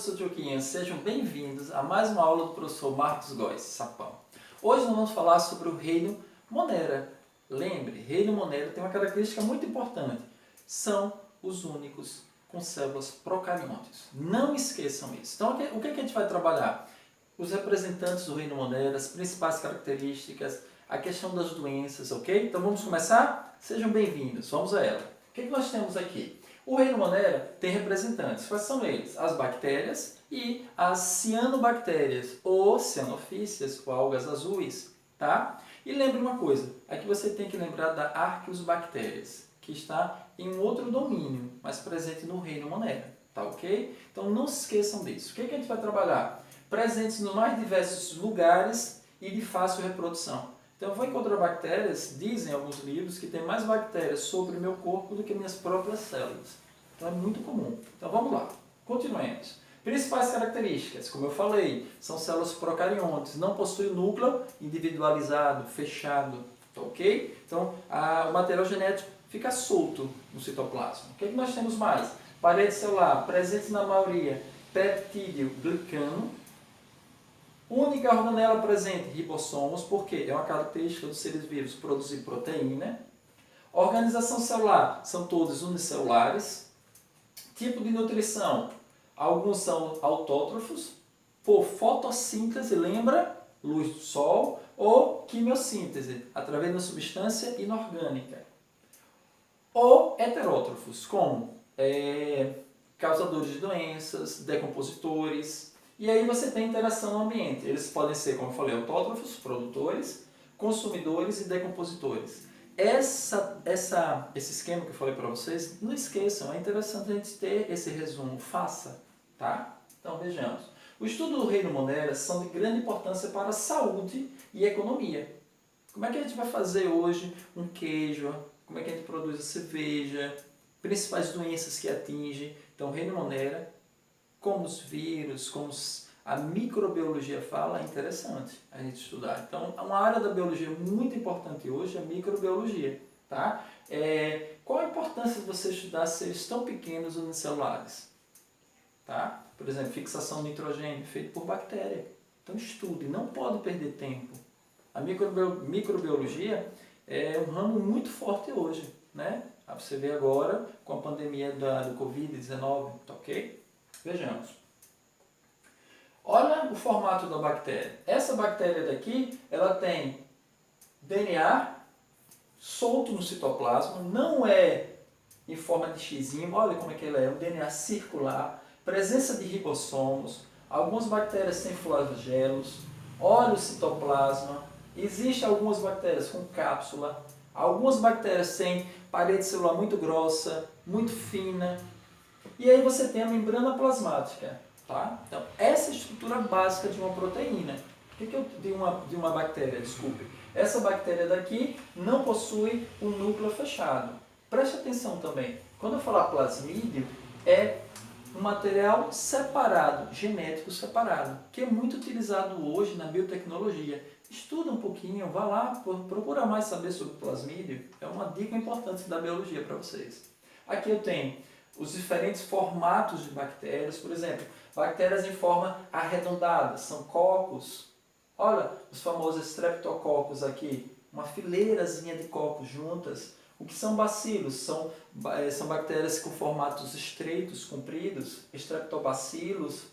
professor Tioquinha, sejam bem-vindos a mais uma aula do professor Marcos Góes, Sapão. Hoje nós vamos falar sobre o reino Monera. Lembre, reino Monera tem uma característica muito importante. São os únicos com células procariontes. Não esqueçam isso. Então, o que a gente vai trabalhar? Os representantes do reino Monera, as principais características, a questão das doenças, ok? Então vamos começar? Sejam bem-vindos, vamos a ela. O que nós temos aqui? O reino Monera tem representantes. Quais são eles? As bactérias e as cianobactérias, ou cianofícias, ou algas azuis, tá? E lembre uma coisa, aqui você tem que lembrar da arqueosbactérias, que está em um outro domínio, mas presente no reino Monera, tá ok? Então não se esqueçam disso. O que a gente vai trabalhar? Presentes nos mais diversos lugares e de fácil reprodução. Então eu vou encontrar bactérias, dizem alguns livros, que tem mais bactérias sobre o meu corpo do que minhas próprias células. Então é muito comum. Então vamos lá, continuemos. Principais características, como eu falei, são células procariontes, não possuem núcleo individualizado, fechado, tá ok? Então o material genético fica solto no citoplasma. O que nós temos mais? Parede celular, presentes na maioria, peptídeo glicano. Única organela presente, ribossomos, porque é uma característica dos seres vivos produzir proteína. Organização celular, são todos unicelulares. Tipo de nutrição, alguns são autótrofos, por fotossíntese, lembra? Luz do sol, ou quimiossíntese, através da substância inorgânica. Ou heterótrofos, como causadores de doenças, decompositores. E aí você tem interação no ambiente. Eles podem ser, como eu falei, autótrofos, produtores, consumidores e decompositores. Esse esquema que eu falei para vocês, não esqueçam, é interessante a gente ter esse resumo, faça, tá? Então vejamos. O estudo do reino Monera são de grande importância para a saúde e economia. Como é que a gente vai fazer hoje um queijo? Como é que a gente produz a cerveja? Principais doenças que atingem. Então o reino Monera, como os vírus, como a microbiologia fala, é interessante a gente estudar. Então, uma área da biologia muito importante hoje é a microbiologia. Tá? Qual a importância de você estudar seres tão pequenos unicelulares? Tá? Por exemplo, fixação de nitrogênio, feito por bactéria. Então, estude, não pode perder tempo. A microbiologia é um ramo muito forte hoje. Né? Você vê agora com a pandemia do Covid-19, tá ok? Vejamos. Olha o formato da bactéria. Essa bactéria daqui, ela tem DNA solto no citoplasma, não é em forma de xizinho, olha como é que ela é, um DNA circular, presença de ribossomos, algumas bactérias têm flagelos, olha o citoplasma, existem algumas bactérias com cápsula, algumas bactérias têm parede celular muito grossa, muito fina. E aí você tem a membrana plasmática. Tá? Então, essa é a estrutura básica de uma proteína. De uma bactéria, desculpe. Essa bactéria daqui não possui um núcleo fechado. Preste atenção também. Quando eu falar plasmídio, é um material separado, genético separado, que é muito utilizado hoje na biotecnologia. Estuda um pouquinho, vá lá, procura mais saber sobre plasmídio. É uma dica importante da biologia para vocês. Aqui eu tenho os diferentes formatos de bactérias, por exemplo, bactérias em forma arredondada, são cocos. Olha os famosos streptococcus aqui, uma fileirazinha de cocos juntas. O que são bacilos? São bactérias com formatos estreitos, compridos, streptobacilos.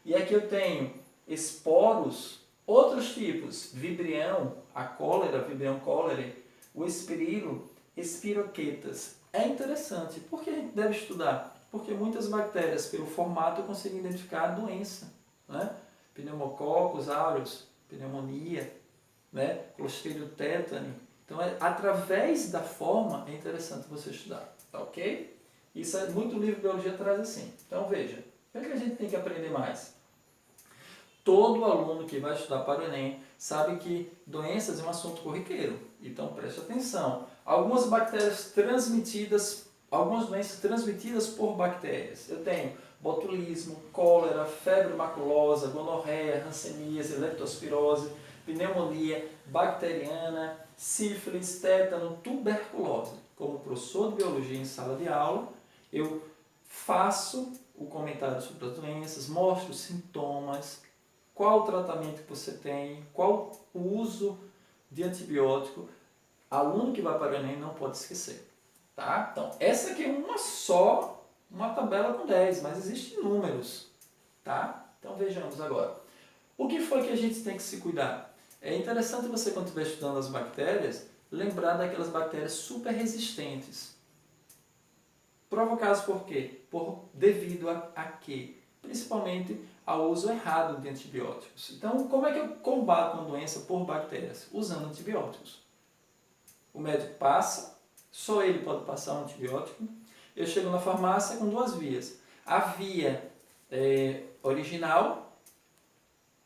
E aqui eu tenho esporos, outros tipos, vibrião, a cólera, vibrião cólerae, o espirilo, espiroquetas. É interessante. Por que a gente deve estudar? Porque muitas bactérias, pelo formato, conseguem identificar a doença. Né? Pneumococcus aureus, pneumonia, né? Clostridium tetani. Então, através da forma, é interessante você estudar. Tá ok? Isso é muito livro de biologia traz assim. Então, veja. O que a gente tem que aprender mais? Todo aluno que vai estudar para o Enem sabe que doenças é um assunto corriqueiro. Então, preste atenção. Algumas doenças transmitidas por bactérias. Eu tenho botulismo, cólera, febre maculosa, gonorreia, hanseníase, leptospirose, pneumonia bacteriana, sífilis, tétano, tuberculose. Como professor de biologia em sala de aula, eu faço o comentário sobre as doenças, mostra os sintomas, qual o tratamento que você tem, qual o uso de antibiótico. Aluno que vai para o Enem não pode esquecer. Tá? Então, essa aqui é uma tabela com 10, mas existem números. Tá? Então, vejamos agora. O que foi que a gente tem que se cuidar? É interessante você, quando estiver estudando as bactérias, lembrar daquelas bactérias super resistentes. Provocadas por quê? Devido a quê? Principalmente ao uso errado de antibióticos. Então, como é que eu combato uma doença por bactérias? Usando antibióticos. O médico passa, só ele pode passar um antibiótico. Eu chego na farmácia com duas vias. A via original,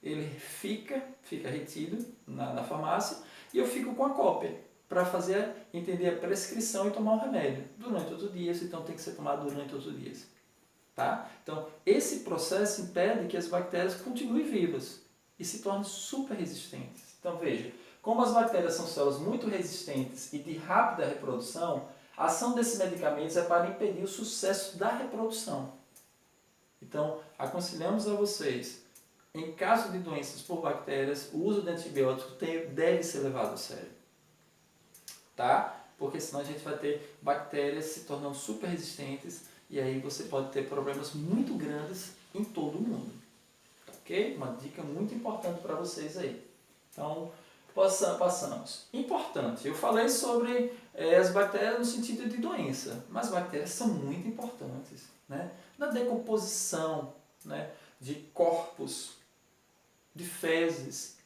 ele fica retido na farmácia, e eu fico com a cópia, para fazer, entender a prescrição e tomar o remédio durante outros dias, então tem que ser tomado durante outros dias. Tá? Então, esse processo impede que as bactérias continuem vivas e se tornem super resistentes. Então, veja, como as bactérias são células muito resistentes e de rápida reprodução, a ação desses medicamentos é para impedir o sucesso da reprodução. Então, aconselhamos a vocês, em caso de doenças por bactérias, o uso de antibióticos deve ser levado a sério. Tá? Porque senão a gente vai ter bactérias se tornando super resistentes e aí você pode ter problemas muito grandes em todo o mundo. Ok? Uma dica muito importante para vocês aí. Então, passamos. Importante, eu falei sobre as bactérias no sentido de doença, mas bactérias são muito importantes, né? Na decomposição, né, de corpos, de fezes.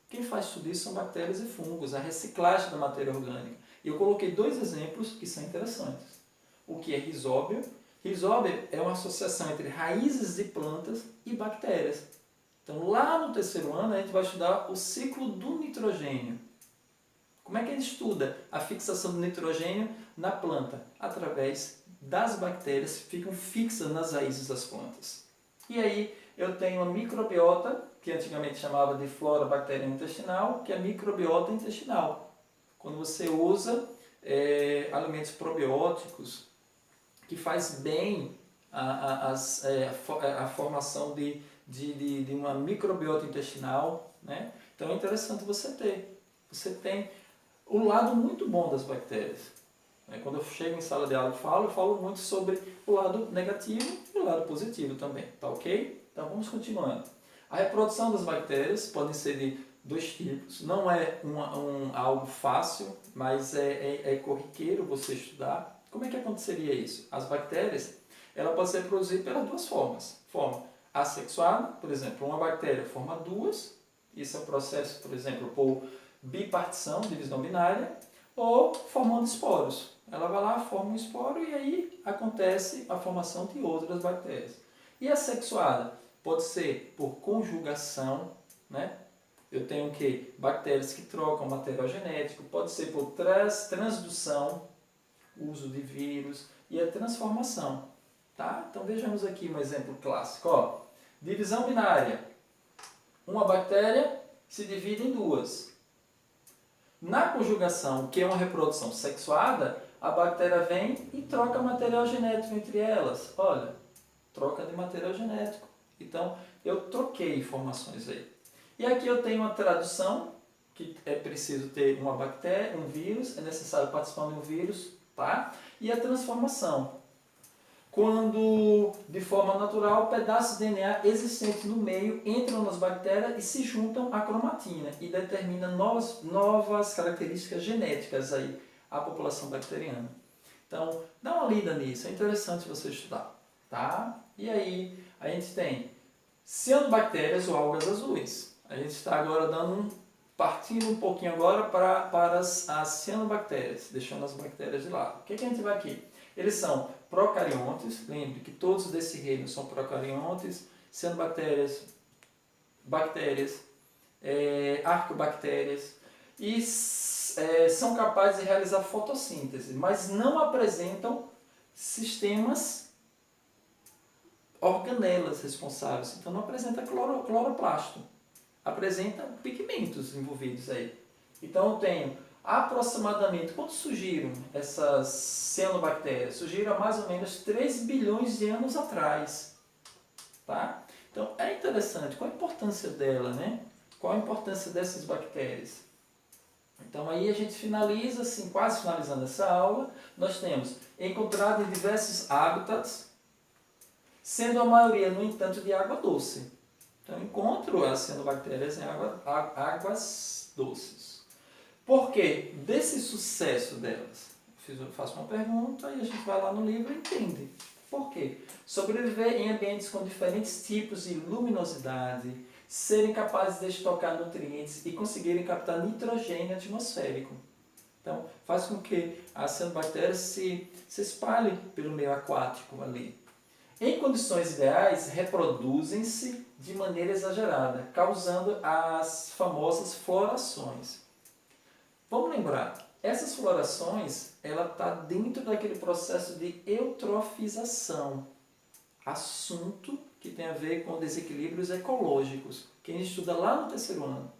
Quem faz tudo isso são bactérias e fungos, a reciclagem da matéria orgânica. E eu coloquei dois exemplos que são interessantes. O que é rizóbio? Rizóbio é uma associação entre raízes de plantas e bactérias. Então, lá no terceiro ano, a gente vai estudar o ciclo do nitrogênio. Como é que a gente estuda a fixação do nitrogênio na planta? Através das bactérias que ficam fixas nas raízes das plantas. E aí, eu tenho a microbiota, que antigamente chamava de flora bacteriana intestinal, que é a microbiota intestinal. Quando você usa alimentos probióticos, que faz bem a formação de uma microbiota intestinal, né? Então é interessante você ter. Você tem o lado muito bom das bactérias. Quando eu chego em sala de aula eu falo muito sobre o lado negativo e o lado positivo também, tá ok? Então vamos continuando. A reprodução das bactérias pode ser de dois tipos. Não é algo fácil, mas é corriqueiro você estudar. Como é que aconteceria isso? As bactérias, ela pode ser produzida pelas duas formas. Forma assexuada, por exemplo, uma bactéria forma duas. Isso é um processo, por exemplo, por bipartição, divisão binária, ou formando esporos. Ela vai lá, forma um esporo e aí acontece a formação de outras bactérias. E a sexuada pode ser por conjugação, né? Eu tenho o quê? Bactérias que trocam material genético, pode ser por transdução, uso de vírus e a transformação. Tá? Então vejamos aqui um exemplo clássico. Ó, divisão binária. Uma bactéria se divide em duas. Na conjugação, que é uma reprodução sexuada, a bactéria vem e troca material genético entre elas. Olha, troca de material genético. Então, eu troquei informações aí. E aqui eu tenho uma tradução, que é preciso ter uma bactéria, um vírus, é necessário participar de um vírus, tá? E a transformação. Quando, de forma natural, pedaços de DNA existentes no meio entram nas bactérias e se juntam à cromatina e determinam novas características genéticas aí à população bacteriana. Então, dá uma lida nisso, é interessante você estudar, tá? E aí, a gente tem cianobactérias ou algas azuis. A gente está agora partindo um pouquinho agora para as cianobactérias, deixando as bactérias de lado. O que a gente vai aqui? Eles são procariontes, lembre que todos desse reino são procariontes, cianobactérias, bactérias, arqueobactérias, e são capazes de realizar fotossíntese, mas não apresentam sistemas organelas responsáveis, então não apresenta cloroplasto, apresenta pigmentos envolvidos aí. Então eu tenho aproximadamente, quando surgiram essas cianobactérias? Surgiram há mais ou menos 3 bilhões de anos atrás. tá? Então é interessante, qual a importância dela, né? Qual a importância dessas bactérias? Então aí a gente finaliza, assim, quase finalizando essa aula, nós temos encontrado em diversos hábitats, sendo a maioria, no entanto, de água doce. Então encontro elas sendo bactérias em águas doces. Por quê? Desse sucesso delas, eu faço uma pergunta e a gente vai lá no livro e entende. Por quê? Sobreviver em ambientes com diferentes tipos de luminosidade, serem capazes de estocar nutrientes e conseguirem captar nitrogênio atmosférico. Então, faz com que as cianobactérias se espalhem pelo meio aquático ali. Em condições ideais, reproduzem-se de maneira exagerada, causando as famosas florações. Vamos lembrar, essas florações, ela está dentro daquele processo de eutrofização, assunto que tem a ver com desequilíbrios ecológicos, que a gente estuda lá no terceiro ano.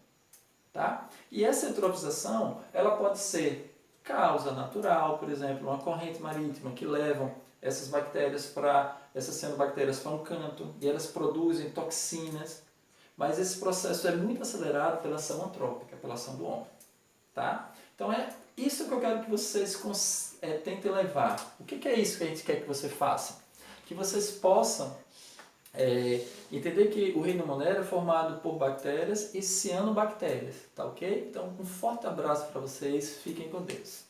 Tá? E essa eutrofização, ela pode ser causa natural, por exemplo, uma corrente marítima que levam essas cianobactérias para um canto e elas produzem toxinas, mas esse processo é muito acelerado pela ação antrópica, pela ação do homem. Tá? Então é isso que eu quero que vocês tentem levar. O que é isso que a gente quer que você faça? Que vocês possam entender que o reino Monera é formado por bactérias e cianobactérias, tá ok? Então um forte abraço para vocês, fiquem com Deus.